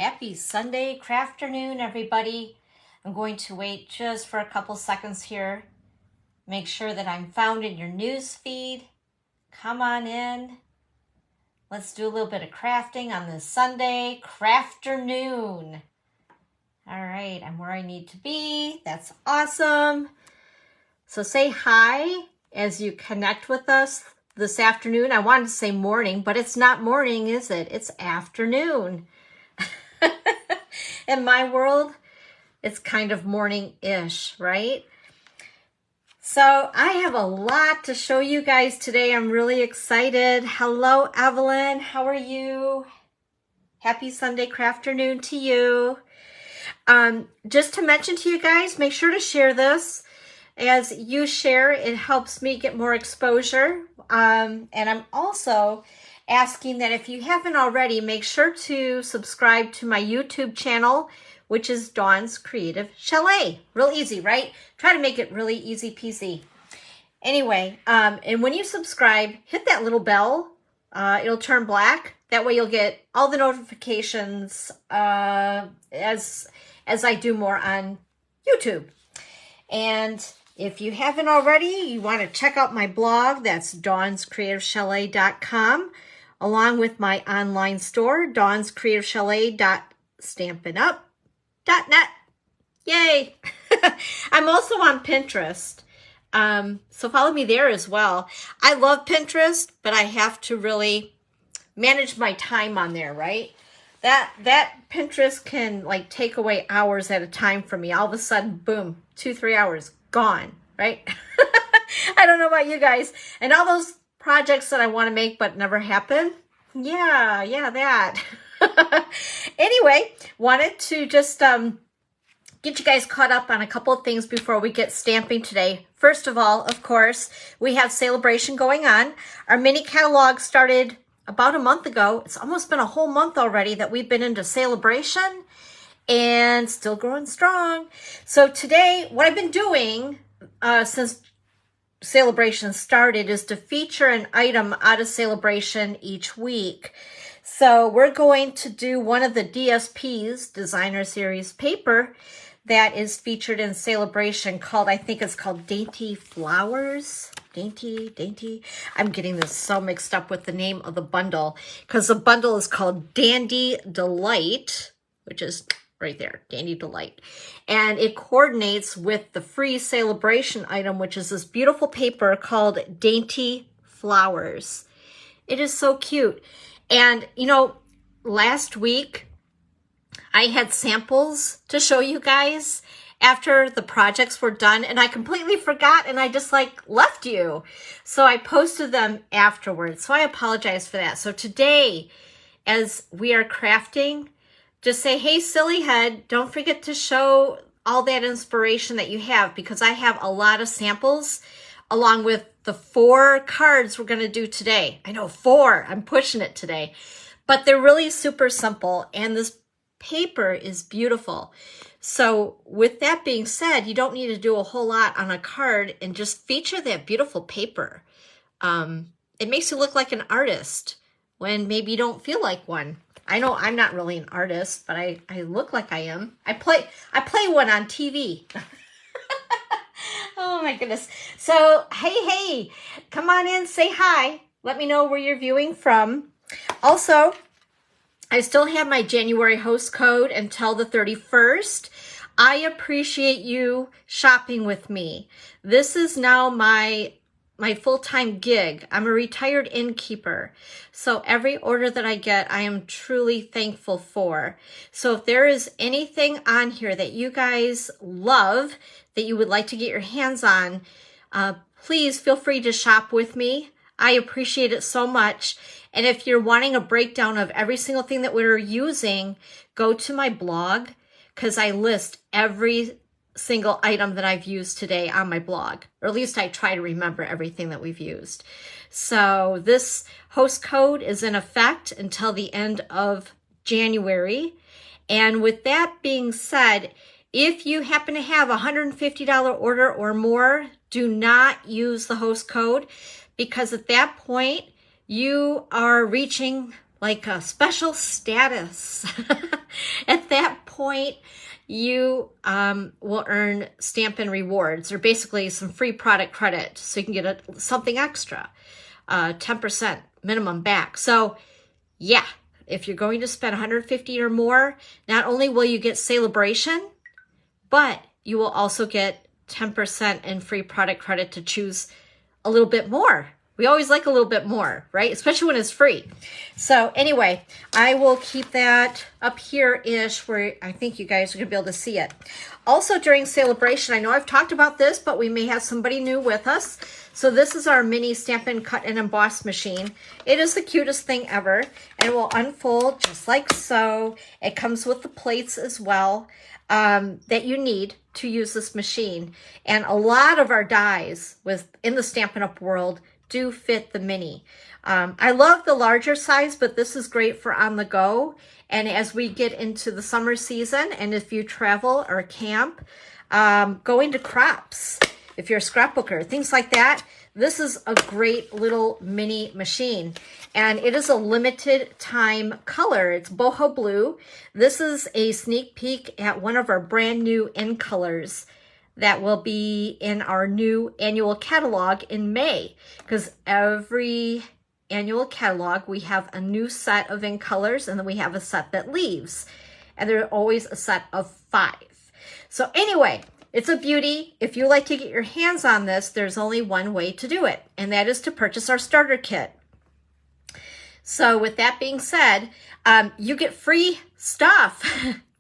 Happy Sunday crafternoon, everybody. I'm going to wait just for a couple seconds here. Make sure that I'm found in your news feed. Come on in. Let's do a little bit of crafting on this Sunday crafternoon. All right, I'm where I need to be. That's awesome. So say hi as you connect with us this afternoon. I wanted to say morning, but it's not morning, is it? It's afternoon. In my world, it's kind of morning-ish, right? So I have a lot to show you guys today. I'm really excited. Hello, Evelyn. How are you? Happy Sunday crafternoon to you. Just to mention to you guys, make sure to share this. As you share, it helps me get more exposure. And I'm also asking that if you haven't already, make sure to subscribe to my YouTube channel, which is Dawn's Creative Chalet. Real easy, right? Try to make it really easy peasy. Anyway, and when you subscribe, hit that little bell. It'll turn black. That way you'll get all the notifications as I do more on YouTube. And if you haven't already, you want to check out my blog. That's dawnscreativechalet.com, along with my online store, dawnscreativechalet.stampinup.net. Yay! I'm also on Pinterest, so follow me there as well. I love Pinterest, but I have to really manage my time on there, right? That Pinterest can like take away hours at a time from me. All of a sudden, boom, 2-3 hours gone, right? I don't know about you guys. And all those projects that I want to make but never happen. Yeah, that. Anyway, wanted to just get you guys caught up on a couple of things before we get stamping today. First of all, of course, we have Celebration going on. Our mini catalog started about a month ago. It's almost been a whole month already that we've been into Celebration and still growing strong. So today, what I've been doing since Celebration started is to feature an item out of Celebration each week. So we're going to do one of the DSPs, Designer Series paper, that is featured in Celebration called, I think it's called Dainty Flowers. Dainty. I'm getting this so mixed up with the name of the bundle because the bundle is called Dandy Delight, which is right there, Dandy Delight. And it coordinates with the free Celebration item, which is this beautiful paper called Dainty Flowers. It is so cute. And, you know, last week I had samples to show you guys after the projects were done, and I completely forgot, and I just like left you. So I posted them afterwards. So I apologize for that. So today, as we are crafting, just say, hey, silly head, don't forget to show all that inspiration that you have, because I have a lot of samples along with the 4 cards we're going to do today. I know 4, I'm pushing it today, but they're really super simple, and this paper is beautiful. So with that being said, you don't need to do a whole lot on a card, and just feature that beautiful paper. It makes you look like an artist when maybe you don't feel like one. I know I'm not really an artist, but I look like I am. I play one on TV. Oh my goodness. So, hey, come on in, say hi. Let me know where you're viewing from. Also, I still have my January host code until the 31st. I appreciate you shopping with me. This is now my full-time gig. I'm a retired innkeeper. So every order that I get, I am truly thankful for. So if there is anything on here that you guys love, that you would like to get your hands on, please feel free to shop with me. I appreciate it so much. And if you're wanting a breakdown of every single thing that we're using, go to my blog, because I list every single item that I've used today on my blog, or at least I try to remember everything that we've used. So this host code is in effect until the end of January. And with that being said, if you happen to have a $150 order or more, do not use the host code, because at that point you are reaching like a special status. At that point, you will earn Stampin' Rewards, or basically some free product credit, so you can get something extra, 10% minimum back. So yeah, if you're going to spend $150 or more, not only will you get Celebration, but you will also get 10% in free product credit to choose a little bit more. We always like a little bit more, right? Especially when it's free. So anyway, I will keep that up here-ish where I think you guys are going to be able to see it. Also during Celebration, I know I've talked about this, but we may have somebody new with us. So this is our mini Stampin' Cut and Emboss machine. It is the cutest thing ever, and it will unfold just like so. It comes with the plates as well that you need to use this machine. And a lot of our dies in the Stampin' Up! World do fit the mini. I love the larger size, but this is great for on the go. And as we get into the summer season, and if you travel or camp, going to crops, if you're a scrapbooker, things like that, this is a great little mini machine. And it is a limited time color. It's boho blue. This is a sneak peek at one of our brand new in colors that will be in our new annual catalog in May, because every annual catalog we have a new set of in colors, and then we have a set that leaves, and there's always a set of 5. So anyway, it's a beauty. If you like to get your hands on this, there's only one way to do it, and that is to purchase our starter kit. So with that being said, you get free stuff.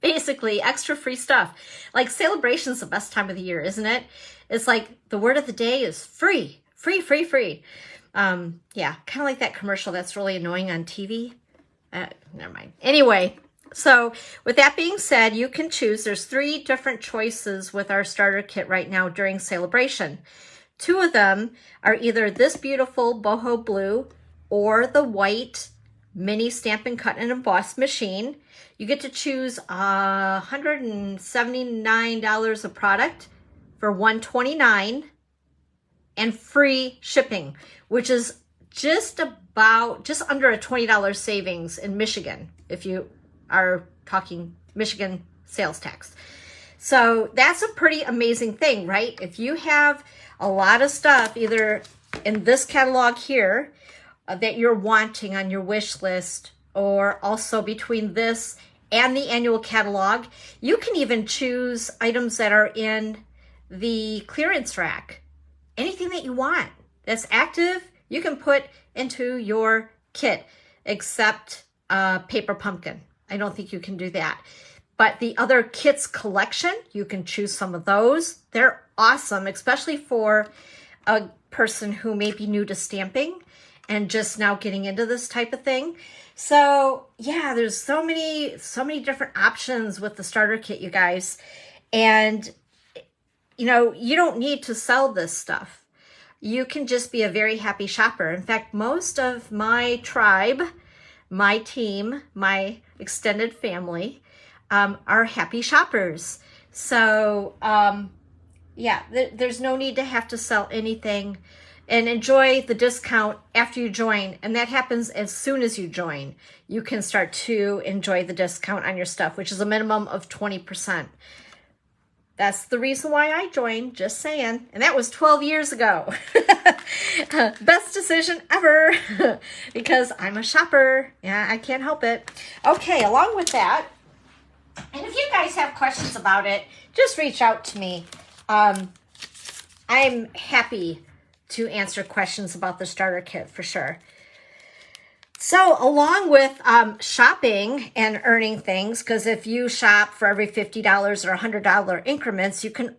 Basically, extra free stuff. Like Celebration's the best time of the year, isn't it? It's like the word of the day is free. Free, free, free. Yeah, kind of like that commercial that's really annoying on TV. Never mind. Anyway, so with that being said, you can choose. There's 3 different choices with our starter kit right now during Celebration. 2 of them are either this beautiful boho blue or the white mini Stampin' Cut and Emboss machine. You get to choose $179 a product for $129 and free shipping, which is just under a $20 savings in Michigan, if you are talking Michigan sales tax. So that's a pretty amazing thing, right? If you have a lot of stuff either in this catalog here that you're wanting on your wish list, or also between this and the annual catalog, you can even choose items that are in the clearance rack. Anything that you want that's active, you can put into your kit, except Paper Pumpkin. I don't think you can do that. But the other kits collection, you can choose some of those. They're awesome, especially for a person who may be new to stamping and just now getting into this type of thing. So yeah, there's so many different options with the starter kit, you guys. And you know, you don't need to sell this stuff. You can just be a very happy shopper. In fact, most of my tribe, my team, my extended family are happy shoppers. So yeah, there's no need to have to sell anything, and enjoy the discount after you join. And that happens as soon as you join. You can start to enjoy the discount on your stuff, which is a minimum of 20%. That's the reason why I joined, just saying. And that was 12 years ago. Best decision ever, because I'm a shopper. Yeah, I can't help it. Okay, along with that, and if you guys have questions about it, just reach out to me. I'm happy to answer questions about the starter kit for sure. So along with shopping and earning things, because if you shop for every $50 or $100 increments, you can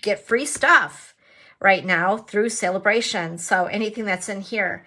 get free stuff right now through Celebration. So anything that's in here.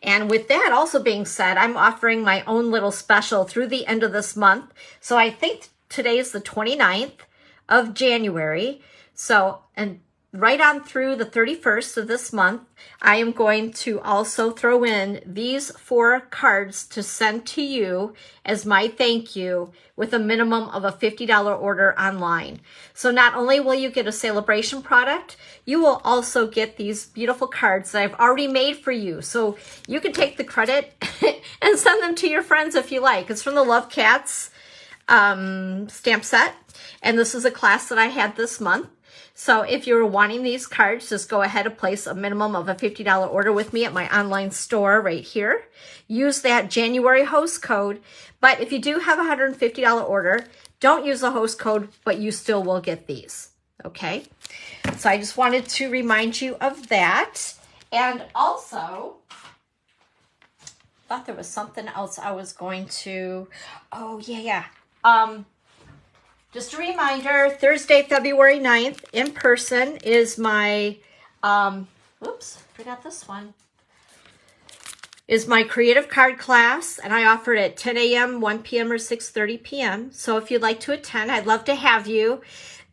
And with that also being said, I'm offering my own little special through the end of this month. So I think today is the 29th of January. So, and right on through the 31st of this month, I am going to also throw in these 4 cards to send to you as my thank you with a minimum of a $50 order online. So not only will you get a Celebration product, you will also get these beautiful cards that I've already made for you. So you can take the credit and send them to your friends if you like. It's from the Love Cats stamp set. And this is a class that I had this month. So if you're wanting these cards, just go ahead and place a minimum of a $50 order with me at my online store right here. Use that January host code. But if you do have a $150 order, don't use the host code, but you still will get these. Okay? So I just wanted to remind you of that. And also, I thought there was something else I was going to, oh yeah. Just a reminder, Thursday, February 9th, in person, is my, oops, forgot this one, is my creative card class, and I offer it at 10 a.m., 1 p.m., or 6:30 p.m. So if you'd like to attend, I'd love to have you.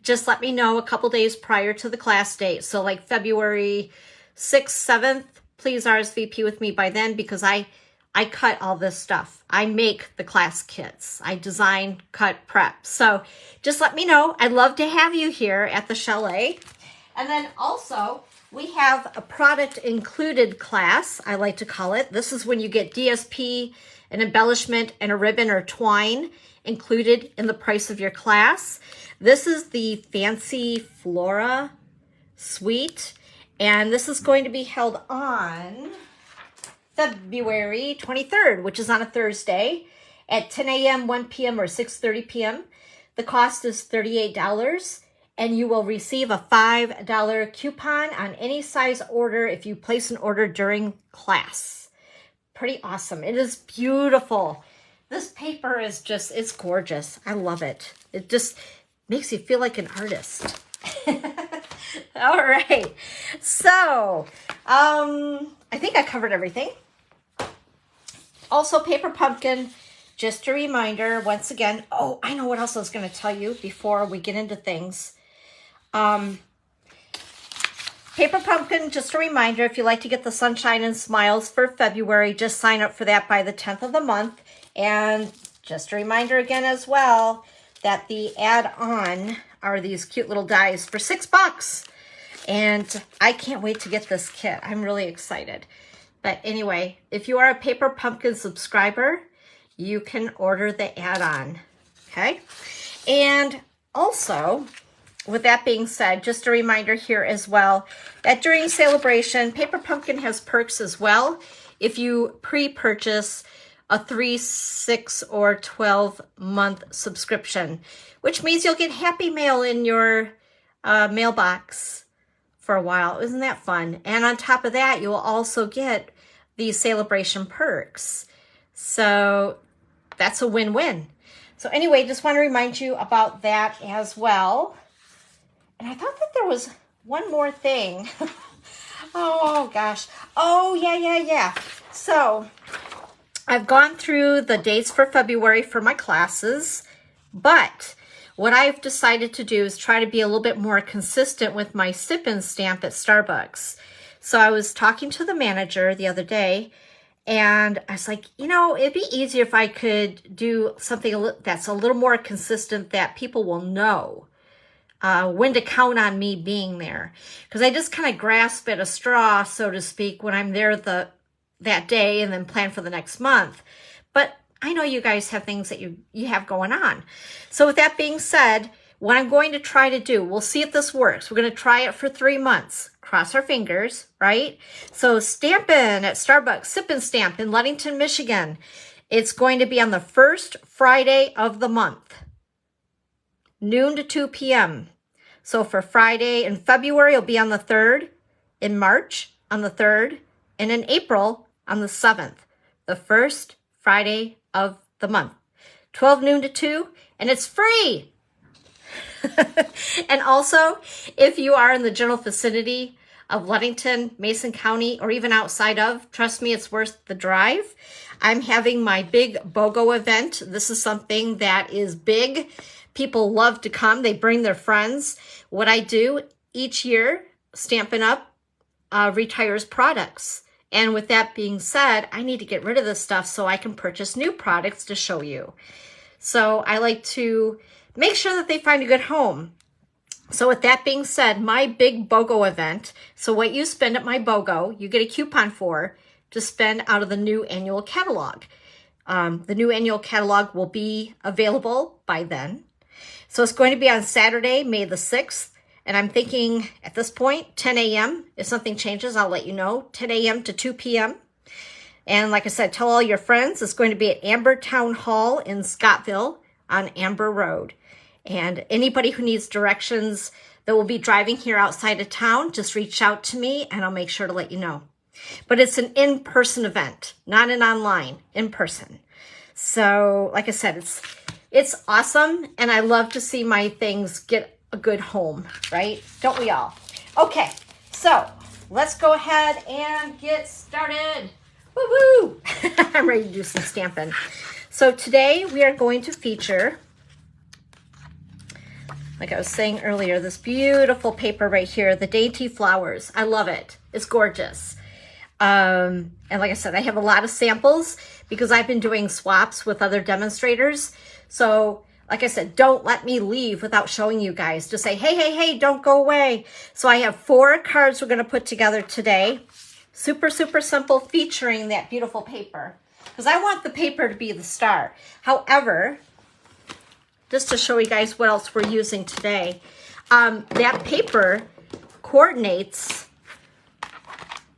Just let me know a couple days prior to the class date. So like February 6th, 7th, please RSVP with me by then, because I cut all this stuff. I make the class kits. I design, cut, prep. So just let me know. I'd love to have you here at the chalet. And then also, we have a product included class, I like to call it. This is when you get DSP, an embellishment, and a ribbon or twine included in the price of your class. This is the Fancy Flora Suite, and this is going to be held on February 23rd, which is on a Thursday at 10 a.m., 1 p.m., or 6:30 p.m. The cost is $38, and you will receive a $5 coupon on any size order if you place an order during class. Pretty awesome. It is beautiful. This paper is just, it's gorgeous. I love it. It just makes you feel like an artist. All right. So, I think I covered everything. Also, Paper Pumpkin, just a reminder, once again, oh, I know what else I was going to tell you before we get into things. Paper Pumpkin, just a reminder, if you like to get the Sunshine and Smiles for February, just sign up for that by the 10th of the month. And just a reminder again as well, that the add-on are these cute little dies for $6. And I can't wait to get this kit. I'm really excited. But anyway, if you are a Paper Pumpkin subscriber, you can order the add-on, okay? And also, with that being said, just a reminder here as well, that during Celebration, Paper Pumpkin has perks as well. If you pre-purchase a 3, 6, or 12-month subscription, which means you'll get Happy Mail in your mailbox for a while. Isn't that fun? And on top of that, you'll also get these Celebration perks. So that's a win-win. So anyway, just want to remind you about that as well. And I thought that there was one more thing. Oh gosh. Oh yeah. So I've gone through the dates for February for my classes, but what I've decided to do is try to be a little bit more consistent with my sip-in stamp at Starbucks. So I was talking to the manager the other day, and I was like, you know, it'd be easier if I could do something that's a little more consistent that people will know when to count on me being there. Because I just kind of grasp at a straw, so to speak, when I'm there that day and then plan for the next month. But I know you guys have things that you have going on. So with that being said, what I'm going to try to do, we'll see if this works. We're going to try it for 3 months. Cross our fingers, right? So Stampin' at Starbucks, Sip and Stamp in Ludington, Michigan. It's going to be on the first Friday of the month, noon to 2 p.m. So for Friday in February, it'll be on the 3rd, in March on the 3rd, and in April on the 7th, the first Friday of the month, 12 noon to 2, and it's free. And also, if you are in the general vicinity of Ludington, Mason County, or even outside of, trust me, it's worth the drive. I'm having my big BOGO event. This is something that is big. People love to come. They bring their friends. What I do each year, Stampin' Up! Retires products. And with that being said, I need to get rid of this stuff so I can purchase new products to show you. So I like to make sure that they find a good home. So with that being said, my big BOGO event, so what you spend at my BOGO, you get a coupon for to spend out of the new annual catalog. The new annual catalog will be available by then. So it's going to be on Saturday, May the 6th. And I'm thinking at this point, 10 a.m. If something changes, I'll let you know. 10 a.m. to 2 p.m. And like I said, tell all your friends. It's going to be at Amber Town Hall in Scottville on Amber Road. And anybody who needs directions that will be driving here outside of town, just reach out to me and I'll make sure to let you know. But it's an in-person event, not an online, in person. So like I said, it's awesome. And I love to see my things get a good home, right? Don't we all? Okay, so let's go ahead and get started. Woo-woo! I'm ready to do some stamping. So today we are going to feature, like I was saying earlier, this beautiful paper right here, the Dainty Flowers. I love it. It's gorgeous. And like I said, I have a lot of samples because I've been doing swaps with other demonstrators. So like I said, don't let me leave without showing you guys. Just say, hey, hey, hey, don't go away. So I have 4 cards we're going to put together today. Super, super simple, featuring that beautiful paper. Because I want the paper to be the star. However, just to show you guys what else we're using today, that paper coordinates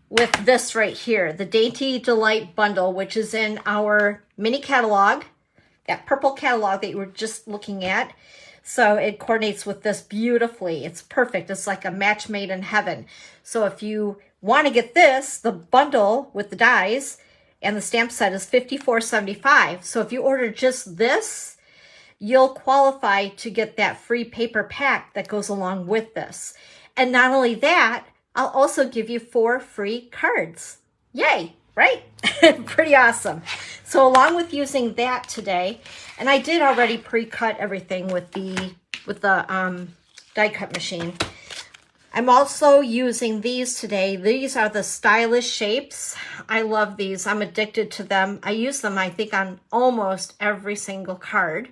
with this right here, the Dainty Delight Bundle, which is in our mini catalog. That purple catalog that you were just looking at. So it coordinates with this beautifully. It's perfect. It's like a match made in heaven. So if you want to get this, the bundle with the dies and the stamp set is $54.75. So if you order just this, you'll qualify to get that free paper pack that goes along with this. And not only that, I'll also give you 4 free cards. Yay! Right? Pretty awesome. So along with using that today, and I did already pre-cut everything with the die cut machine. I'm also using these today. These are the stylish shapes. I love these. I'm addicted to them. I use them, I think, on almost every single card.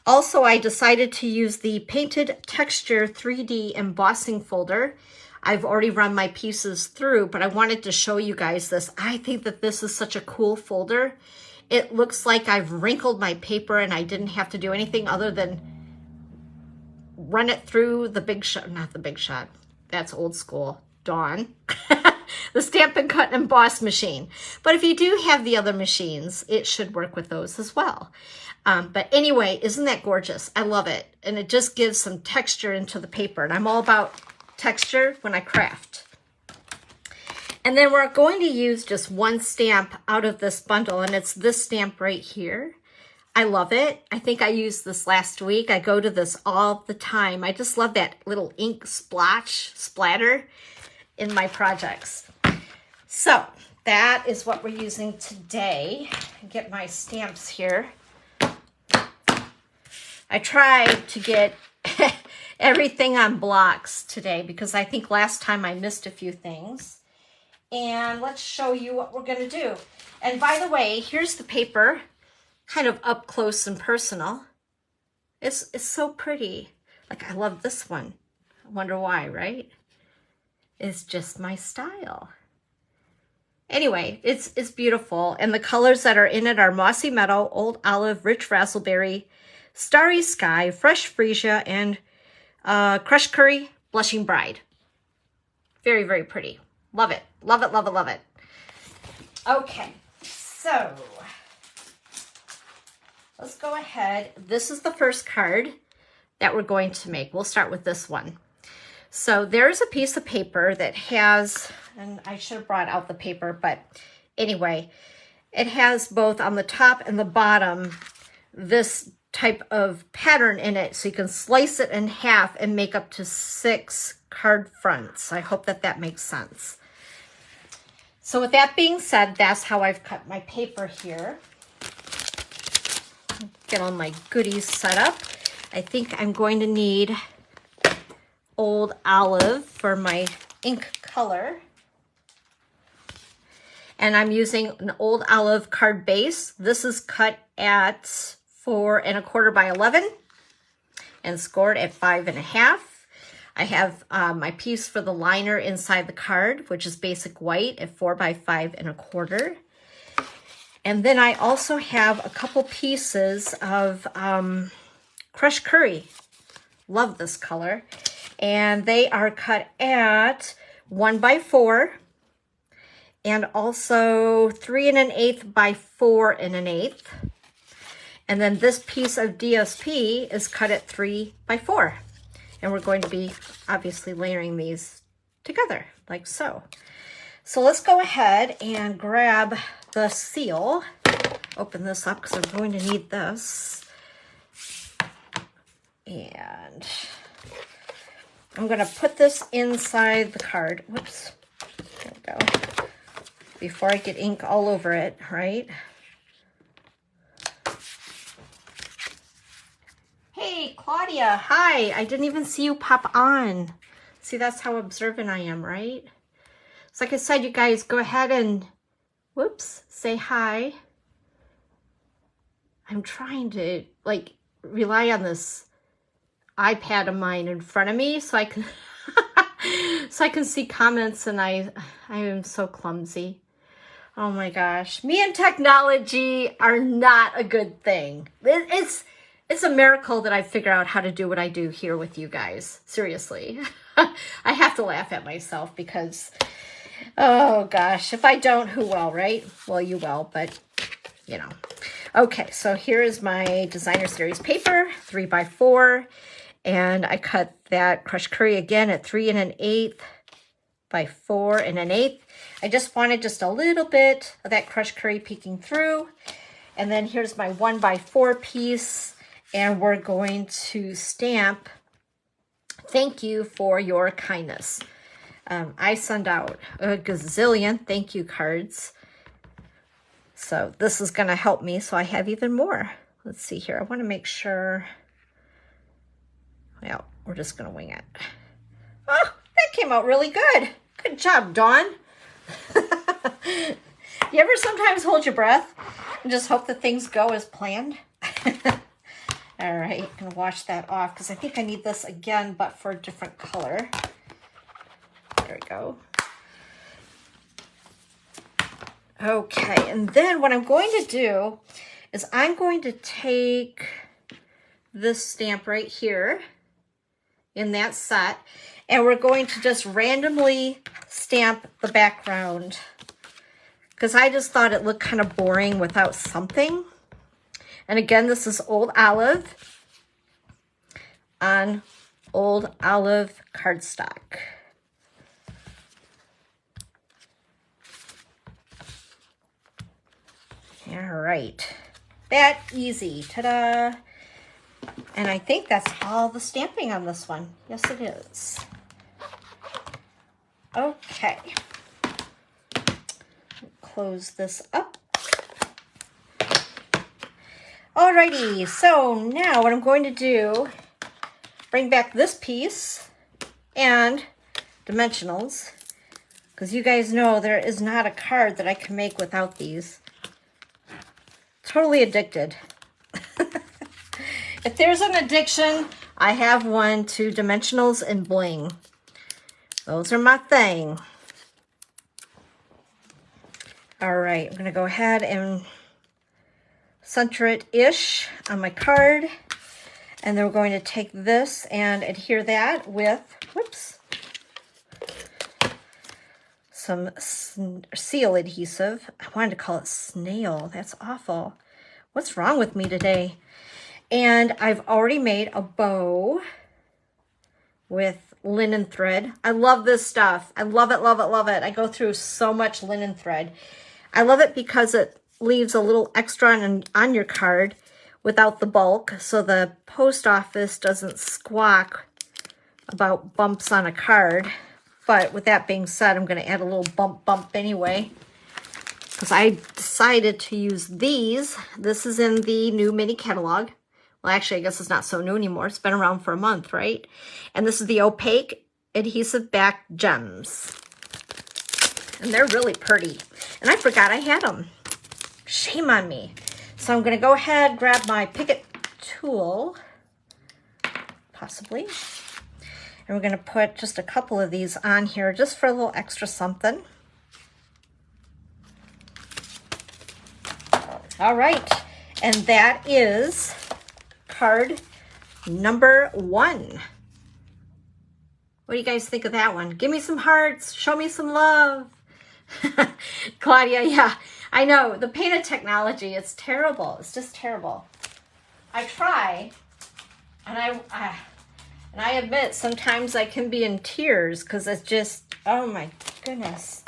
Also, I decided to use the Painted Texture 3D embossing folder. I've already run my pieces through, but I wanted to show you guys this. I think that this is such a cool folder. It looks like I've wrinkled my paper and I didn't have to do anything other than run it through the Big Shot, not the Big Shot, that's old school, Dawn, the Stampin' Cut and Emboss machine. But if you do have the other machines, it should work with those as well. But anyway, isn't that gorgeous? I love it. And it just gives some texture into the paper. And I'm all about texture when I craft. And then we're going to use just one stamp out of this bundle, and it's this stamp right here. I love it. I think I used this last week. I go to this all the time. I just love that little ink splatter in my projects. So that is what we're using today. Get my stamps here. I tried to get everything on blocks today because I think last time I missed a few things. And let's show you what we're going to do. And by the way, here's the paper, kind of up close and personal. It's so pretty. Like, I love this one. I wonder why, right? It's just my style. Anyway, it's beautiful. And the colors that are in it are Mossy Meadow, Old Olive, Rich Razzleberry, Starry Sky, Fresh Freesia, and Crushed Curry, Blushing Bride. Very, very pretty. Love it. Love it, love it, love it. Okay, so let's go ahead. This is the first card that we're going to make. We'll start with this one. So there's a piece of paper that has, and I should have brought out the paper, but anyway, it has both on the top and the bottom this type of pattern in it, so you can slice it in half and make up to 6 card fronts. I hope that that makes sense. So with that being said, that's how I've cut my paper here. Get all my goodies set up. I think I'm going to need Old Olive for my ink color. And I'm using an Old Olive card base. This is cut at 4 1/4 by 11 and scored at 5 1/2. I have my piece for the liner inside the card, which is basic white at 4 by 5 1/4. And then I also have a couple pieces of crushed curry. Love this color. And they are cut at 1 by 4 and also 3 1/8 by 4 1/8. And then this piece of DSP is cut at 3 by 4. And we're going to be obviously layering these together like so. So let's go ahead and grab the seal. Open this up because I'm going to need this. And I'm going to put this inside the card. Whoops. There we go. Before I get ink all over it, right? Hey, Claudia. Hi. I didn't even see you pop on. See, that's how observant I am, right? So like I said, you guys go ahead and, whoops, say hi. I'm trying to, like, rely on this iPad of mine in front of me so I can so I can see comments, and I am so clumsy. Oh my gosh. Me and technology are not a good thing. It's a miracle that I figure out how to do what I do here with you guys. Seriously. I have to laugh at myself because, oh gosh, if I don't, who will, right? Well, you will, but you know. Okay, so here is my designer series paper, 3 by 4. And I cut that crushed curry again at 3 1/8 by 4 1/8. I just wanted just a little bit of that crushed curry peeking through. And then here's my 1 by 4 piece. And we're going to stamp, thank you for your kindness. I send out a gazillion thank you cards. So this is going to help me so I have even more. Let's see here. I want to make sure. Well, we're just going to wing it. Oh, that came out really good. Good job, Dawn. You ever sometimes hold your breath and just hope that things go as planned? All right, I'm going to wash that off because I think I need this again, but for a different color. There we go. Okay, and then what I'm going to do is I'm going to take this stamp right here in that set, and we're going to just randomly stamp the background because I just thought it looked kind of boring without something. And again, this is Old Olive on Old Olive cardstock. All right, that easy, ta-da. And I think that's all the stamping on this one. Yes, it is. Okay. Close this up. Alrighty, so now what I'm going to do, bring back this piece and dimensionals, because you guys know there is not a card that I can make without these. Totally addicted. If there's an addiction, I have one to dimensionals and bling. Those are my thing. All right, I'm gonna go ahead and center it-ish on my card. And then we're going to take this and adhere that with, whoops, some seal adhesive. I wanted to call it snail. That's awful. What's wrong with me today? And I've already made a bow with linen thread. I love this stuff. I love it, love it, love it. I go through so much linen thread. I love it because it leaves a little extra on your card without the bulk, so the post office doesn't squawk about bumps on a card. But with that being said, I'm going to add a little bump anyway, because I decided to use these. This is in the new mini catalog, Well, actually, I guess it's not so new anymore. It's been around for a month, right? And this is the opaque adhesive back gems. And they're really pretty. And I forgot I had them. Shame on me. So I'm going to go ahead, grab my Picket tool, possibly. And we're going to put just a couple of these on here just for a little extra something. All right. And that is card number 1. What do you guys think of that one? Give me some hearts. Show me some love. Claudia, yeah, I know. The painted technology, it's terrible. It's just terrible. I try, and I admit sometimes I can be in tears because it's just, oh my goodness.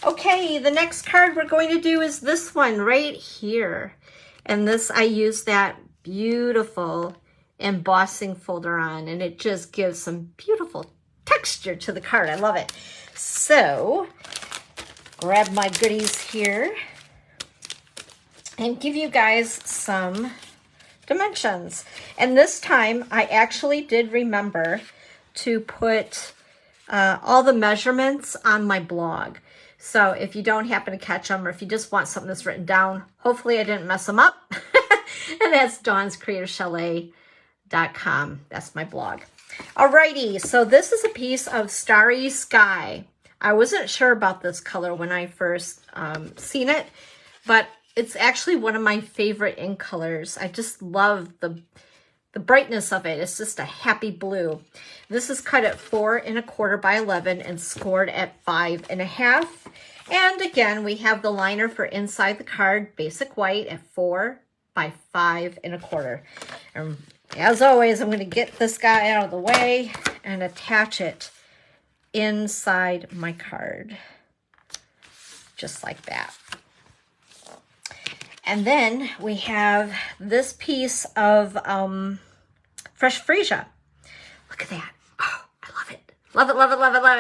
Okay, the next card we're going to do is this one right here. And this, I use that beautiful embossing folder on, and it just gives some beautiful texture to the card. I love it. So, grab my goodies here and give you guys some dimensions. And this time, I actually did remember to put all the measurements on my blog. So if you don't happen to catch them, or if you just want something that's written down, hopefully I didn't mess them up. And that's dawnscreativechalet.com. That's my blog. Alrighty, so this is a piece of Starry Sky. I wasn't sure about this color when I first seen it, but it's actually one of my favorite ink colors. I just love the brightness of it. It's just a happy blue. This is cut at 4 1/4 by 11 and scored at 5 1/2. And again, we have the liner for inside the card, basic white at 4 by 5 1/4. And as always, I'm going to get this guy out of the way and attach it inside my card, just like that. And then we have this piece of fresh freesia. Look at that. Oh, I love it. Love it, love it, love it, love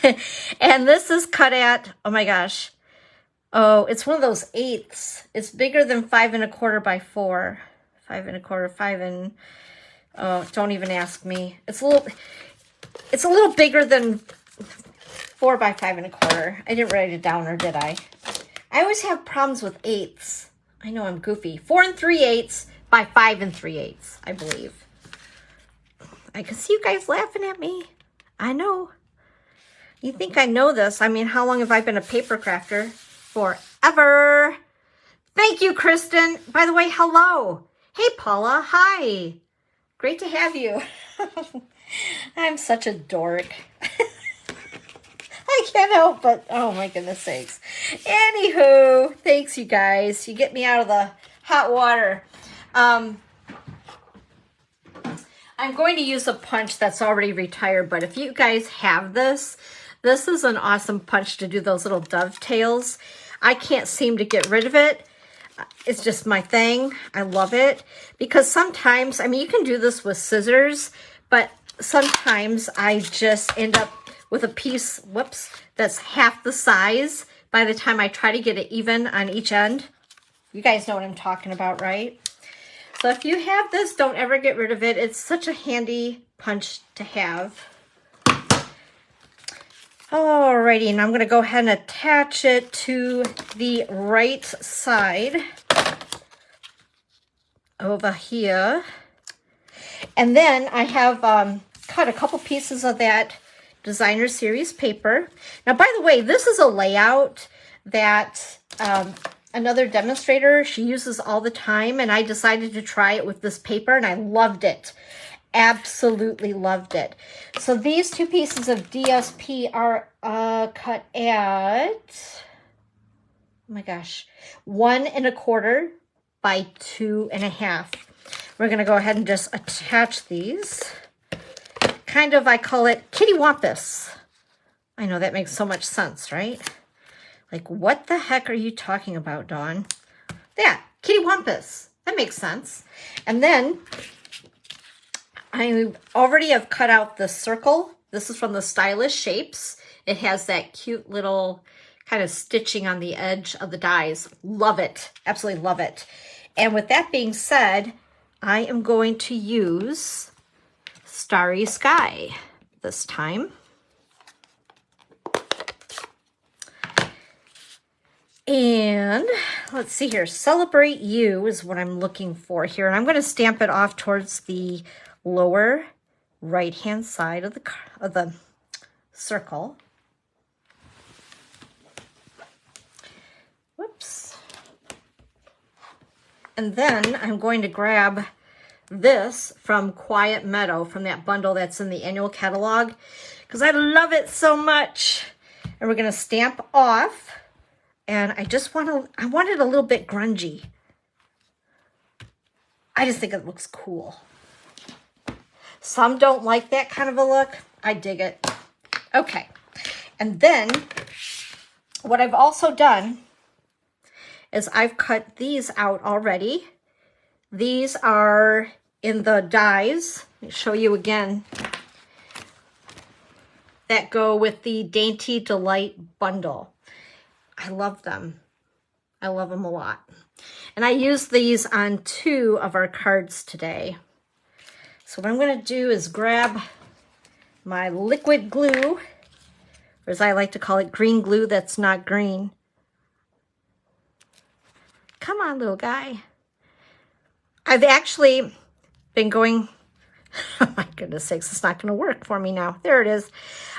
it. And this is cut at, oh my gosh. Oh, it's one of those 8ths. It's bigger than 5 1/4 by 4. 5 1/4, 5 and, oh, don't even ask me. It's a little bigger than 4 by 5 1/4. I didn't write it down, or did I? I always have problems with 8ths. I know I'm goofy. 4 3/8 by 5 3/8, I believe. I can see you guys laughing at me. I know. You think I know this. I mean, how long have I been a paper crafter? Forever. Thank you, Kristen. By the way, hello. Hey, Paula. Hi. Great to have you. I'm such a dork. I can't help but, oh my goodness sakes. Anywho, thanks you guys. You get me out of the hot water. I'm going to use a punch that's already retired, but if you guys have this, this is an awesome punch to do those little dovetails. I can't seem to get rid of it. It's just my thing. I love it because sometimes, I mean, you can do this with scissors, but sometimes I just end up with a piece, whoops, that's half the size by the time I try to get it even on each end. You guys know what I'm talking about, right? So if you have this, don't ever get rid of it. It's such a handy punch to have. Alrighty, and I'm going to go ahead and attach it to the right side over here. And then I have cut a couple pieces of that designer series paper. Now, by the way, this is a layout that another demonstrator, she uses all the time, and I decided to try it with this paper, and I loved it. Absolutely loved it. So these two pieces of DSP are cut at, oh my gosh, 1 1/4 by 2 1/2. We're going to go ahead and just attach these. Kind of, I call it kitty wampus. I know that makes so much sense, right? Like, what the heck are you talking about, Dawn? Yeah, kitty wampus. That makes sense. And then I already have cut out the circle. This is from the Stylish Shapes. It has that cute little kind of stitching on the edge of the dies. Love it. Absolutely love it. And with that being said, I am going to use Starry Sky this time. And let's see here, Celebrate You is what I'm looking for here. And I'm going to stamp it off towards the lower right-hand side of the circle. Whoops. And then I'm going to grab this from Quiet Meadow, from that bundle that's in the annual catalog, because I love it so much. And we're going to stamp off. And I want it a little bit grungy. I just think it looks cool. Some don't like that kind of a look. I dig it. Okay. And then what I've also done is I've cut these out already. These are in the dies. Let me show you again. That go with the Dainty Delight bundle. I love them. I love them a lot. And I used these on 2 of our cards today. So what I'm going to do is grab my liquid glue, or as I like to call it, green glue that's not green. Come on, little guy. I've actually been going, oh my goodness sakes, it's not going to work for me now. There it is.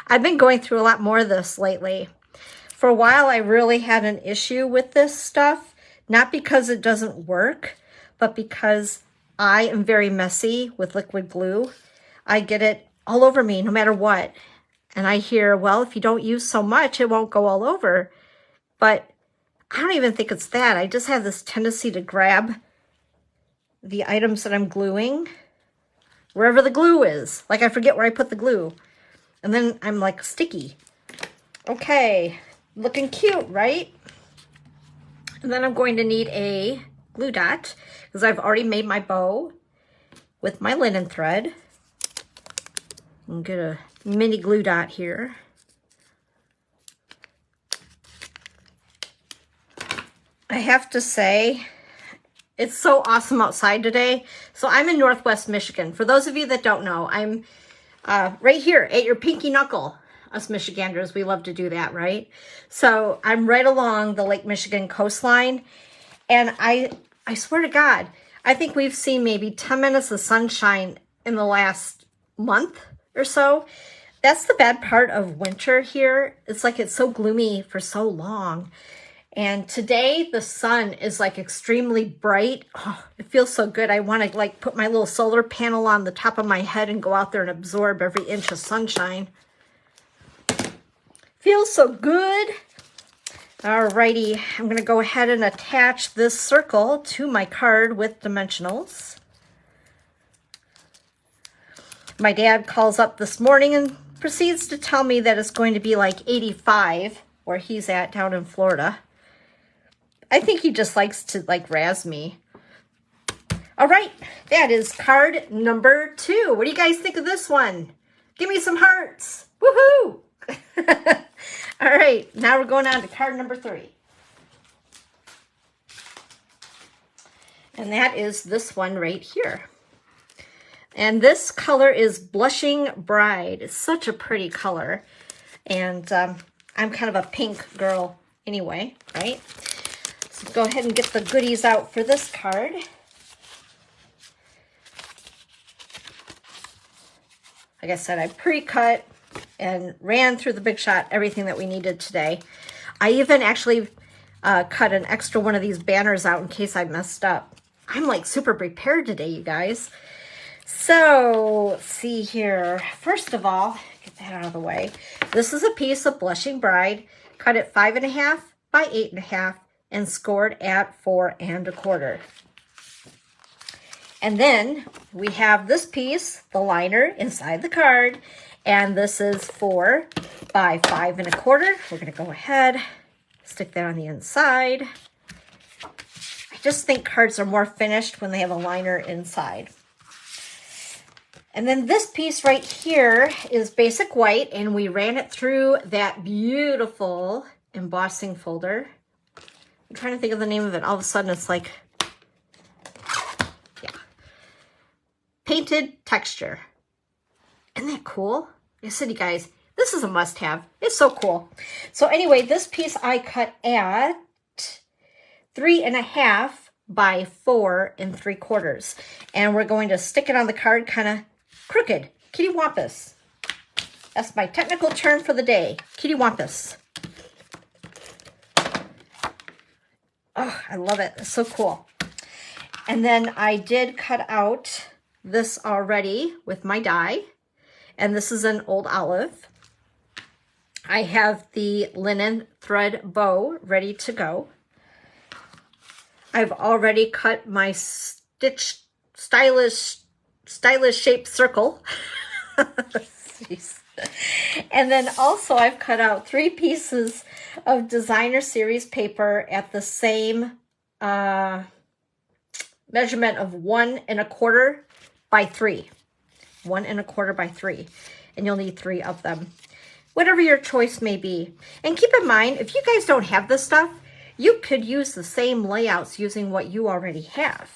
I've been going through a lot more of this lately. For a while, I really had an issue with this stuff, not because it doesn't work, but because I am very messy with liquid glue. I get it all over me, no matter what. And I hear, well, if you don't use so much, it won't go all over. But I don't even think it's that. I just have this tendency to grab the items that I'm gluing wherever the glue is. Like I forget where I put the glue. And then I'm like sticky. Okay. Looking cute, right? And then I'm going to need a glue dot because I've already made my bow with my linen thread. I'm get a mini glue dot here. I have to say, it's so awesome outside today. So I'm in Northwest Michigan. For those of you that don't know, I'm right here at your pinky knuckle. Us Michiganders, we love to do that, right? So I'm right along the Lake Michigan coastline. And I swear to God, I think we've seen maybe 10 minutes of sunshine in the last month or so. That's the bad part of winter here. It's like it's so gloomy for so long. And today the sun is like extremely bright. Oh, it feels so good. I want to like put my little solar panel on the top of my head and go out there and absorb every inch of sunshine. Feels so good. Alrighty, I'm going to go ahead and attach this circle to my card with dimensionals. My dad calls up this morning and proceeds to tell me that it's going to be like 85 where he's at down in Florida. I think he just likes to like razz me. All right, that is card number 2. What do you guys think of this one? Give me some hearts. Woohoo! All right, now we're going on to card number 3. And that is this one right here. And this color is Blushing Bride. It's such a pretty color. And I'm kind of a pink girl anyway, right? So go ahead and get the goodies out for this card. Like I said, I pre-cut and ran through the Big Shot everything that we needed today. I even actually cut an extra one of these banners out in case I messed up. I'm like super prepared today, you guys. So let's see here. First of all, get that out of the way. This is a piece of Blushing Bride, cut at 5.5 by 8.5 and scored at 4 1/4. And then we have this piece, the liner inside the card, and this is 4 by 5 1/4. We're going to go ahead, stick that on the inside. I just think cards are more finished when they have a liner inside. And then this piece right here is basic white, and we ran it through that beautiful embossing folder. I'm trying to think of the name of it. All of a sudden it's like painted texture. Isn't that cool? I said, you guys, this is a must-have. It's so cool. So anyway, this piece I cut at 3.5 by 4 3/4. And we're going to stick it on the card kind of crooked. Kitty wampus. That's my technical term for the day. Kitty wampus. Oh, I love it. It's so cool. And then I did cut out this already with my die. And this is an old olive. I have the linen thread bow ready to go. I've already cut my stylish shaped circle. And then also I've cut out 3 pieces of designer series paper at the same measurement of 1 1/4 by 3. 1 1/4 by 3. And you'll need 3 of them. Whatever your choice may be. And keep in mind, if you guys don't have this stuff, you could use the same layouts using what you already have.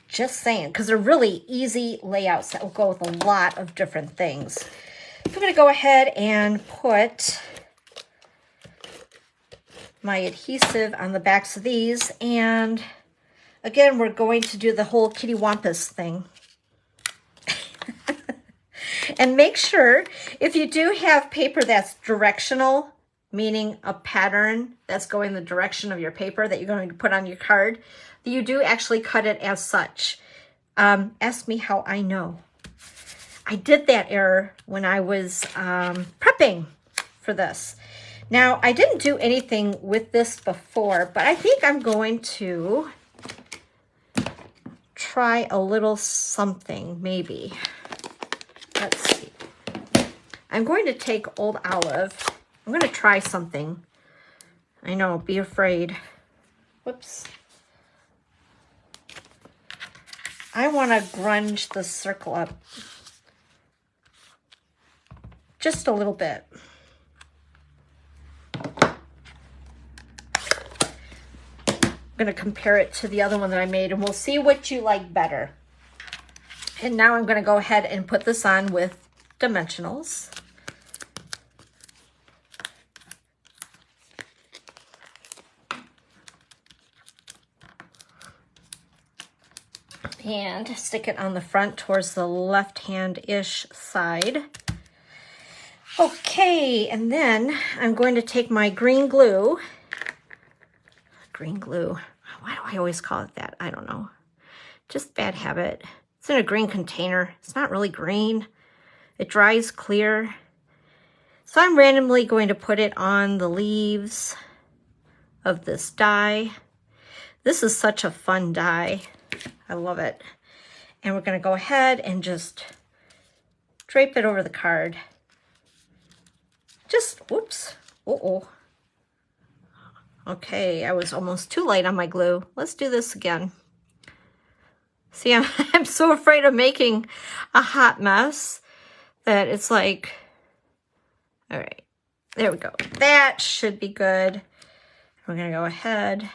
Just saying, because they're really easy layouts that will go with a lot of different things. I'm going to go ahead and put my adhesive on the backs of these. And again, we're going to do the whole kitty wampus thing. And make sure, if you do have paper that's directional, meaning a pattern that's going the direction of your paper that you're going to put on your card, that you do actually cut it as such. Ask me how I know. I did that error when I was prepping for this. Now, I didn't do anything with this before, but I think I'm going to try a little something, maybe. Let's see. I'm going to take old olive. I'm going to try something. I know, be afraid. Whoops. I want to grunge the circle up just a little bit. I'm going to compare it to the other one that I made, and we'll see what you like better. And now I'm going to go ahead and put this on with dimensionals. And stick it on the front towards the left-hand-ish side. Okay, and then I'm going to take my green glue. Green glue. Why do I always call it that? I don't know. Just bad habit. It's in a green container. It's not really green. It dries clear. So I'm randomly going to put it on the leaves of this die. This is such a fun die. I love it. And we're going to go ahead and just drape it over the card. Just, whoops. Uh-oh. Okay, I was almost too light on my glue. Let's do this again. See, I'm so afraid of making a hot mess that it's like, all right, there we go. That should be good. We're going to go ahead.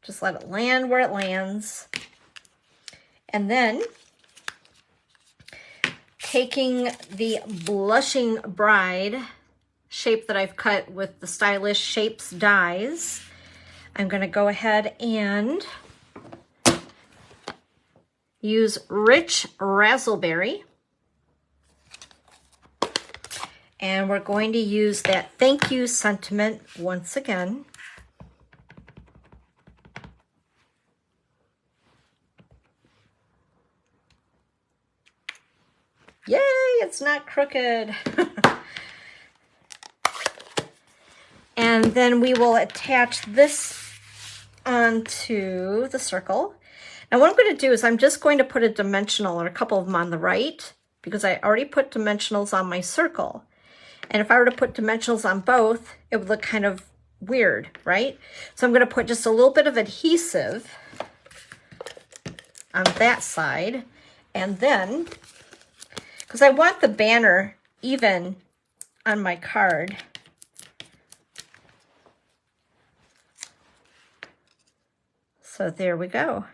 Just let it land where it lands. And then taking the Blushing Bride shape that I've cut with the Stylish Shapes dies, I'm going to go ahead and use Rich Razzleberry. And we're going to use that thank you sentiment once again. Yay, it's not crooked. And then we will attach this onto the circle. Now what I'm going to do is I'm just going to put a dimensional or a couple of them on the right because I already put dimensionals on my circle. And if I were to put dimensionals on both, it would look kind of weird, right? So I'm going to put just a little bit of adhesive on that side. And then, because I want the banner even on my card, so there we go.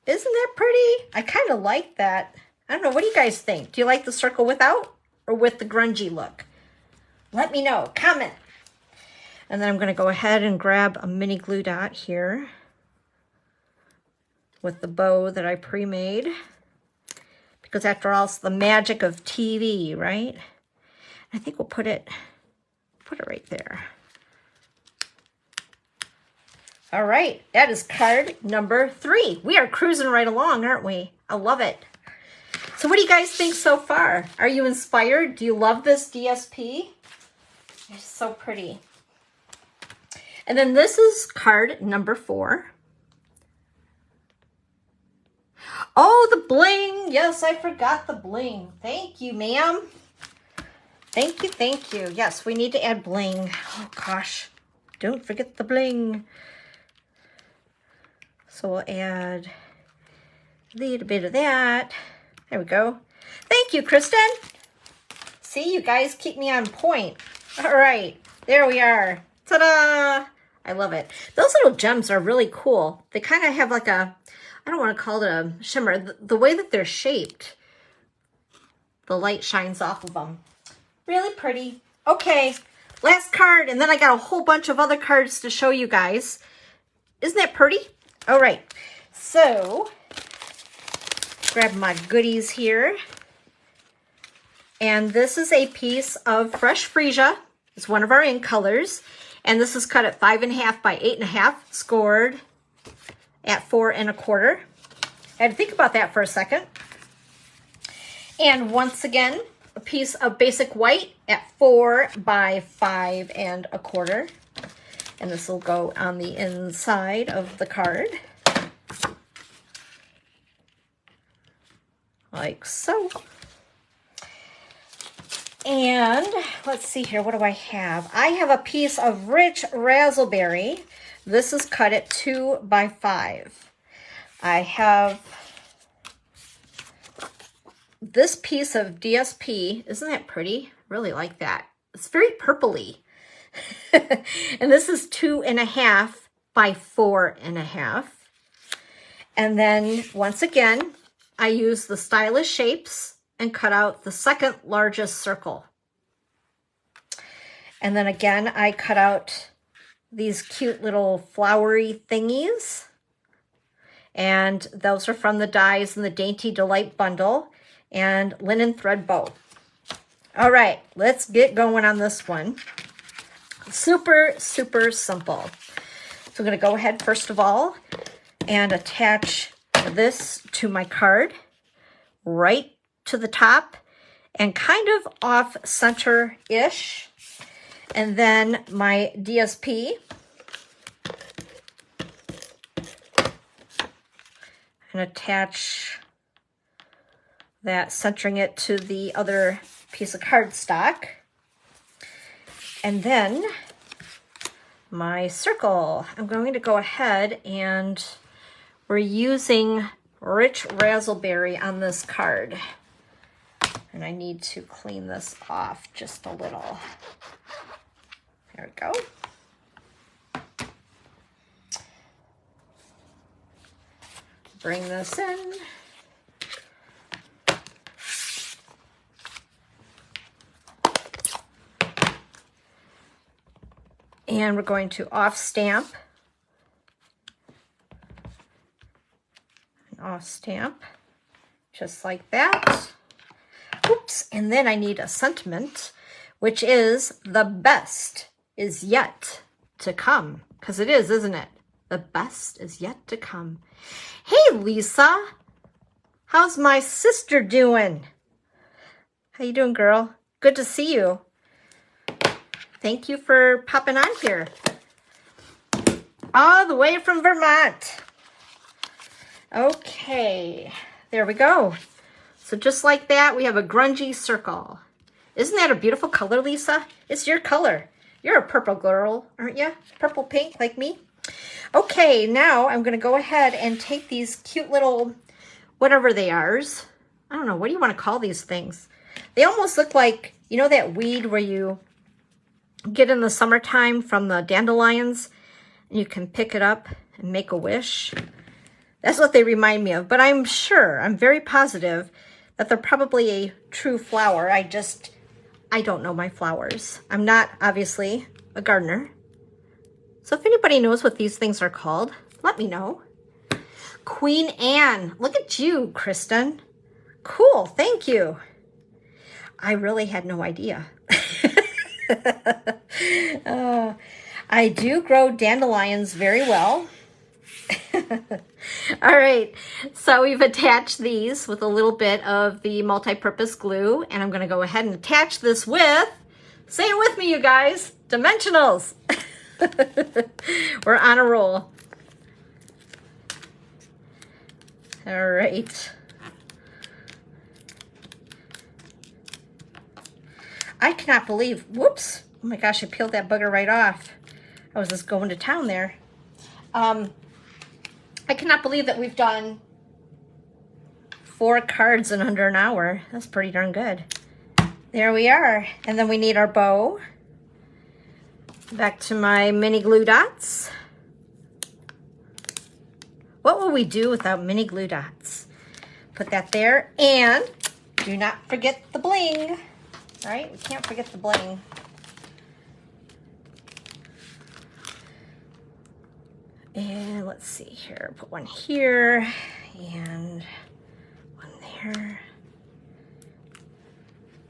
Isn't that pretty? I kind of like that. I don't know. What do you guys think? Do you like the circle without or with the grungy look? Let me know. Comment. And then I'm going to go ahead and grab a mini glue dot here with the bow that I pre-made. Because after all, it's the magic of TV, right? I think we'll put it right there. All right, that is card number 3. We are cruising right along, aren't we? I love it. So what do you guys think so far? Are you inspired? Do you love this DSP? It's so pretty. And then this is card number 4. Oh, the bling. Yes, I forgot the bling. Thank you, ma'am. Thank you, thank you. Yes, we need to add bling. Oh, gosh. Don't forget the bling. So we'll add a little bit of that. There we go. Thank you, Kristen. See, you guys keep me on point. All right, there we are. Ta-da! I love it. Those little gems are really cool. They kind of have like a, I don't want to call it a shimmer. The way that they're shaped, the light shines off of them. Really pretty. Okay, last card, and then I got a whole bunch of other cards to show you guys. Isn't that pretty? All right, so grab my goodies here. And this is a piece of fresh freesia. It's one of our ink colors. And this is cut at 5.5 by 8.5, scored at 4 1/4. I had to think about that for a second. And once again, a piece of basic white at 4 by 5 1/4. And this will go on the inside of the card. Like so. And let's see here, what do I have? I have a piece of rich raspberry. This is cut at 2 by 5. I have this piece of DSP. Isn't that pretty? Really like that. It's very purpley. And this is 2.5 by 4.5. And then once again, I use the Stylish Shapes and cut out the second largest circle. And then again, I cut out these cute little flowery thingies. And those are from the dies in the Dainty Delight bundle and linen thread bow. All right, let's get going on this one. Super, super simple. So I'm going to go ahead first of all and attach this to my card right to the top and kind of off center-ish. And then my DSP. And attach that, centering it to the other piece of cardstock. And then my circle. I'm going to go ahead and we're using rich raspberry on this card. And I need to clean this off just a little. There we go. Bring this in. And we're going to off stamp. And off stamp, just like that. Oops, and then I need a sentiment, which is the best is yet to come. Because it is, isn't it? The best is yet to come. Hey, Lisa. How's my sister doing? How you doing, girl? Good to see you. Thank you for popping on here. All the way from Vermont. Okay, there we go. So just like that, we have a grungy circle. Isn't that a beautiful color, Lisa? It's your color. You're a purple girl, aren't you? Purple pink like me. Okay, now I'm going to go ahead and take these cute little, whatever they are. I don't know, what do you want to call these things? They almost look like, you know that weed where you get in the summertime from the dandelions, and you can pick it up and make a wish. That's what they remind me of, but I'm sure, I'm very positive that they're probably a true flower. I don't know my flowers. I'm not, obviously, a gardener. So if anybody knows what these things are called, let me know. Queen Anne. Look at you, Kristen. Cool, thank you. I really had no idea. I do grow dandelions very well. All right, so we've attached these with a little bit of the multi-purpose glue, and I'm going to go ahead and attach this with, say it with me, you guys, dimensionals. We're on a roll. All right. I cannot believe, whoops, oh my gosh, I peeled that bugger right off. I was just going to town there. I cannot believe that we've done 4 cards in under an hour. That's pretty darn good. There we are. And then we need our bow. Back to my mini glue dots. What will we do without mini glue dots? Put that there, and do not forget the bling. All right, we can't forget the bling. And let's see here, put one here and one there.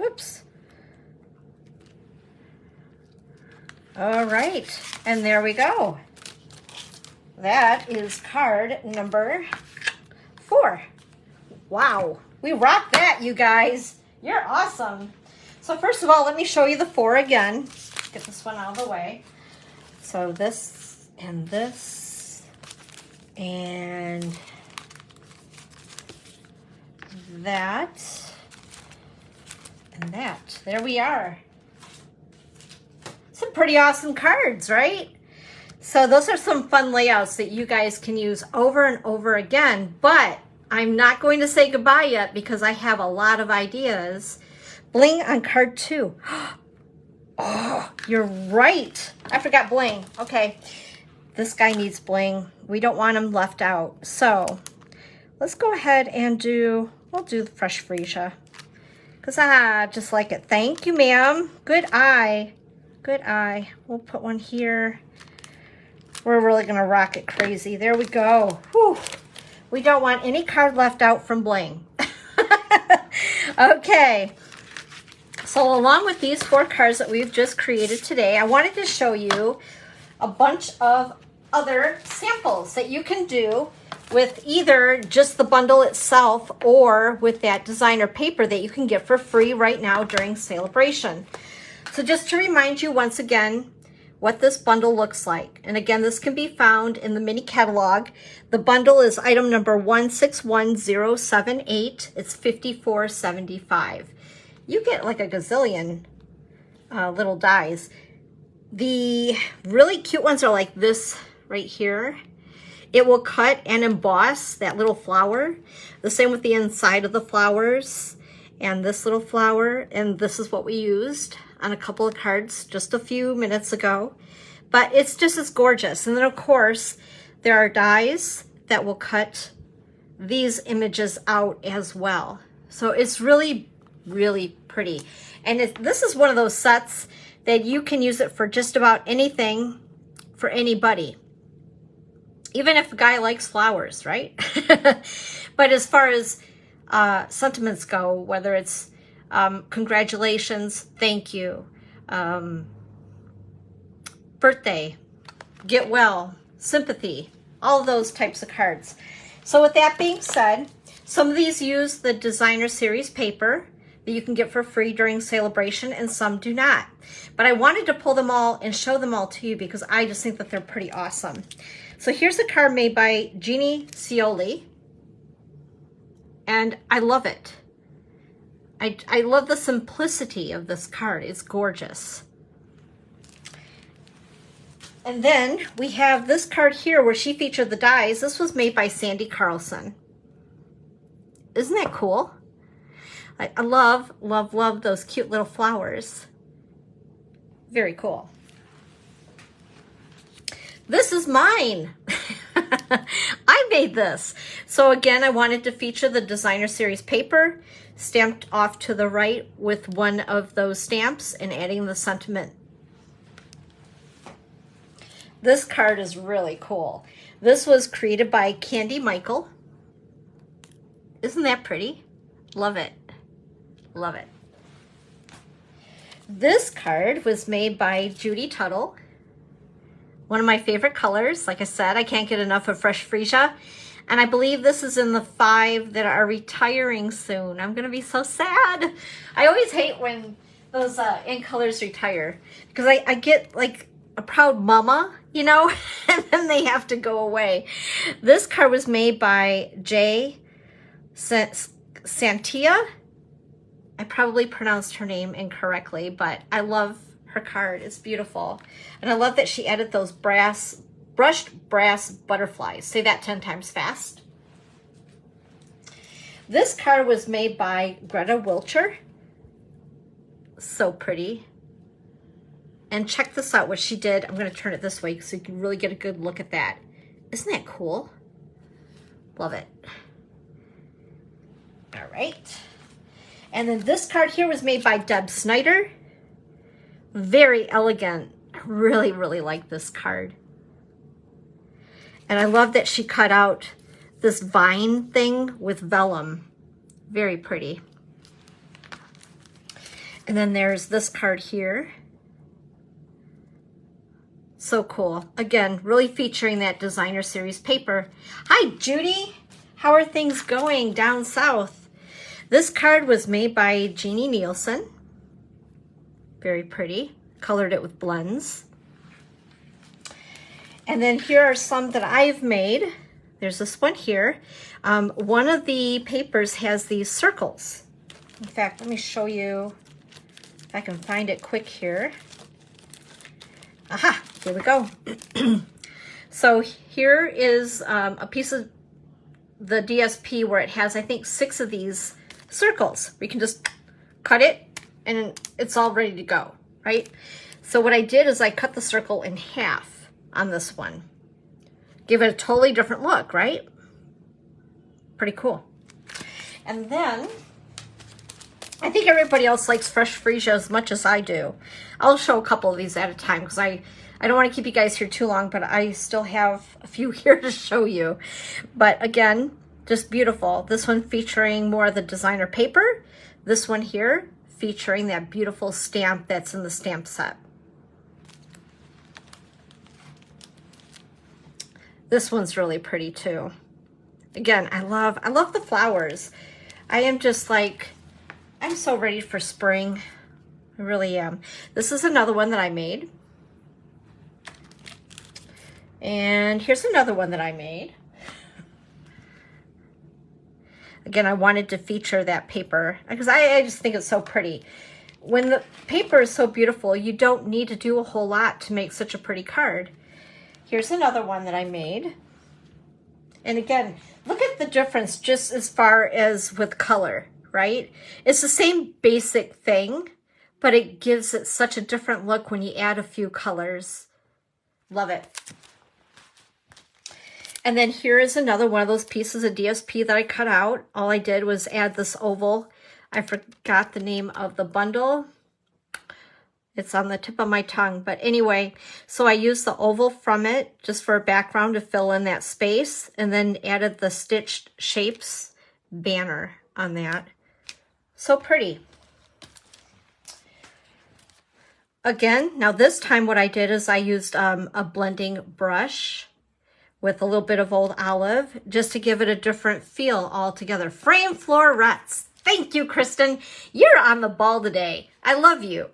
Oops. All right, and there we go. That is card number 4. Wow, we rocked that, you guys. You're awesome. So first of all, let me show you the 4 again. Get this one out of the way. So this and this. And that, and that. There we are. Some pretty awesome cards, right? So those are some fun layouts that you guys can use over and over again, but I'm not going to say goodbye yet because I have a lot of ideas. Bling on card 2. Oh, you're right. I forgot bling. Okay. This guy needs bling. We don't want him left out. So let's go ahead and we'll do the fresh freesia. Because I just like it. Thank you, ma'am. Good eye. Good eye. We'll put one here. We're really going to rock it crazy. There we go. Whew. We don't want any card left out from bling. Okay. So along with these 4 cards that we've just created today, I wanted to show you a bunch of other samples that you can do with either just the bundle itself or with that designer paper that you can get for free right now during Celebration. So just to remind you once again what this bundle looks like. And again, this can be found in the mini catalog. The bundle is item number 161078. It's $54.75. You get like a gazillion little dies. The really cute ones are like this right here. It will cut and emboss that little flower. The same with the inside of the flowers and this little flower. And this is what we used on a couple of cards just a few minutes ago. But it's just as gorgeous. And then of course, there are dies that will cut these images out as well. So it's really, really pretty. And this is one of those sets that you can use it for just about anything for anybody. Even if a guy likes flowers, right? But as far as sentiments go, whether it's congratulations, thank you, birthday, get well, sympathy, all those types of cards. So with that being said, some of these use the designer series paper that you can get for free during Celebration, and some do not. But I wanted to pull them all and show them all to you because I just think that they're pretty awesome. So here's a card made by Jeannie Scioli, and I love it. I love the simplicity of this card. It's gorgeous. And then we have this card here where she featured the dies. This was made by Sandy Carlson. Isn't that cool? I love, love, love those cute little flowers. Very cool. This is mine. I've made this. So again, I wanted to feature the designer series paper stamped off to the right with one of those stamps and adding the sentiment. This card is really cool. This was created by Candy Michael. Isn't that pretty? Love it. Love it. This card was made by Judy Tuttle. One of my favorite colors. Like I said, I can't get enough of Fresh Freesia. And I believe this is in the 5 that are retiring soon. I'm going to be so sad. I always hate when those in colors retire. Because I get like a proud mama, you know, and then they have to go away. This card was made by Jay Santia. I probably pronounced her name incorrectly, but I love her card. It's beautiful. And I love that she added those brushed brass butterflies. Say that 10 times fast. This card was made by Greta Wilcher. So pretty. And check this out, what she did. I'm going to turn it this way so you can really get a good look at that. Isn't that cool? Love it. All right. And then this card here was made by Deb Snyder. Very elegant. I really, really like this card. And I love that she cut out this vine thing with vellum. Very pretty. And then there's this card here. So cool. Again, really featuring that designer series paper. Hi, Judy. How are things going down south? This card was made by Jeannie Nielsen. Very pretty. Colored it with blends. And then here are some that I've made. There's this one here. One of the papers has these circles. In fact, let me show you if I can find it quick here. Aha, here we go. So here is a piece of the DSP where it has, I think, 6 of these circles. We can just cut it and it's all ready to go, right? So what I did is I cut the circle in half on this one. Give it a totally different look, right? Pretty cool. And then I think everybody else likes Fresh Freesia as much as I do. I'll show a couple of these at a time because I don't want to keep you guys here too long, but I still have a few here to show you. But again, just beautiful. This one featuring more of the designer paper. This one here featuring that beautiful stamp that's in the stamp set. This one's really pretty too. Again, I love the flowers. I am just like, I'm so ready for spring. I really am. This is another one that I made. And here's another one that I made. Again, I wanted to feature that paper because I just think it's so pretty. When the paper is so beautiful, you don't need to do a whole lot to make such a pretty card. Here's another one that I made. And again, look at the difference just as far as with color, right? It's the same basic thing, but it gives it such a different look when you add a few colors. Love it. And then here is another one of those pieces of DSP that I cut out. All I did was add this oval. I forgot the name of the bundle. It's on the tip of my tongue. But anyway, so I used the oval from it just for a background to fill in that space. And then added the stitched shapes banner on that. So pretty. Again, now this time what I did is I used a blending brush with a little bit of Old Olive, just to give it a different feel altogether. Frame Florets. Thank you, Kristen. You're on the ball today. I love you.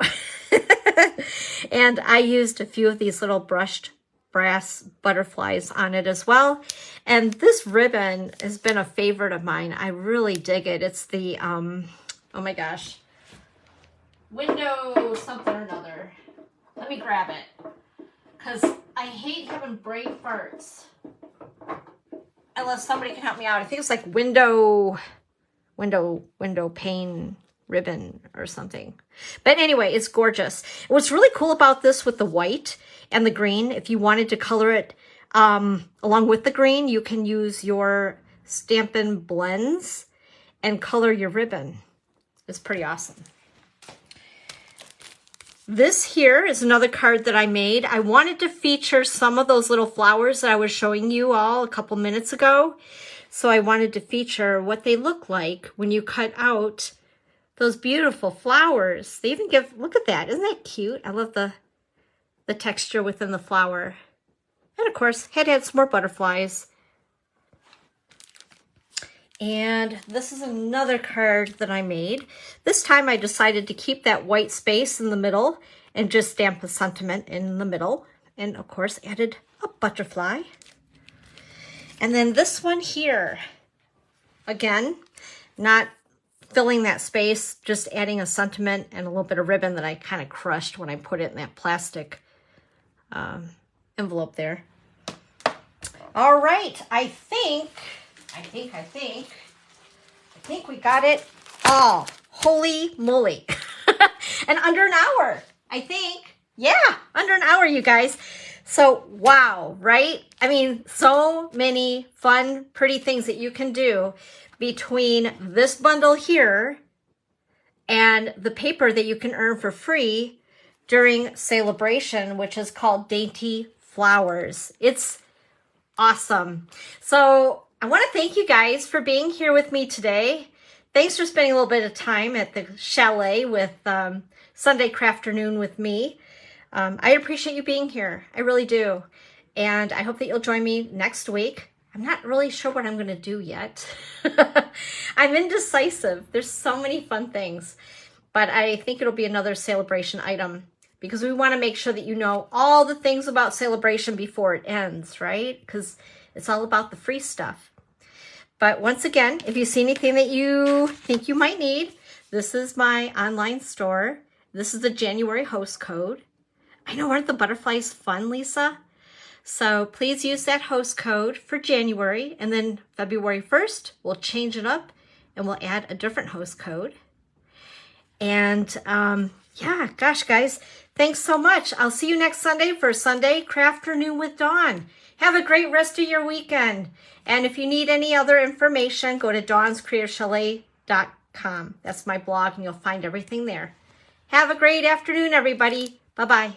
And I used a few of these little brushed brass butterflies on it as well. And this ribbon has been a favorite of mine. I really dig it. It's the, oh my gosh, window something or another. Let me grab it, because I hate having brain farts. Unless somebody can help me out. I think it's like window pane ribbon or something. But anyway, it's gorgeous. What's really cool about this with the white and the green, if you wanted to color it Along with the green, you can use your Stampin' Blends and color your ribbon. It's pretty awesome. This here is another card that I made. I wanted to feature some of those little flowers that I was showing you all a couple minutes ago. So I wanted to feature what they look like when you cut out those beautiful flowers. They even give, look at that, isn't that cute? I love the texture within the flower. And of course, had to add some more butterflies. And this is another card that I made. This time I decided to keep that white space in the middle and just stamp a sentiment in the middle. And of course, added a butterfly. And then this one here, again, not filling that space, just adding a sentiment and a little bit of ribbon that I kind of crushed when I put it in that plastic envelope there. All right, I think we got it all. Holy moly. And under an hour, I think. Yeah, under an hour, you guys. So, wow, right? I mean, so many fun, pretty things that you can do between this bundle here and the paper that you can earn for free during Celebration, which is called Dainty Flowers. It's awesome. So I want to thank you guys for being here with me today. Thanks for spending a little bit of time at the chalet with Sunday Crafternoon with me. I appreciate you being here. I really do. And I hope that you'll join me next week. I'm not really sure what I'm going to do yet. I'm indecisive. There's so many fun things. But I think it'll be another Celebration item because we want to make sure that you know all the things about Celebration before it ends, right? Because it's all about the free stuff. But once again, if you see anything that you think you might need, this is my online store. This is the January host code. I know, aren't the butterflies fun, Lisa? So please use that host code for January, and then February 1st, we'll change it up and we'll add a different host code. And yeah, gosh, guys, thanks so much. I'll see you next Sunday for Sunday Crafternoon with Dawn. Have a great rest of your weekend. And if you need any other information, go to dawnscreativechalet.com. That's my blog, and you'll find everything there. Have a great afternoon, everybody. Bye-bye.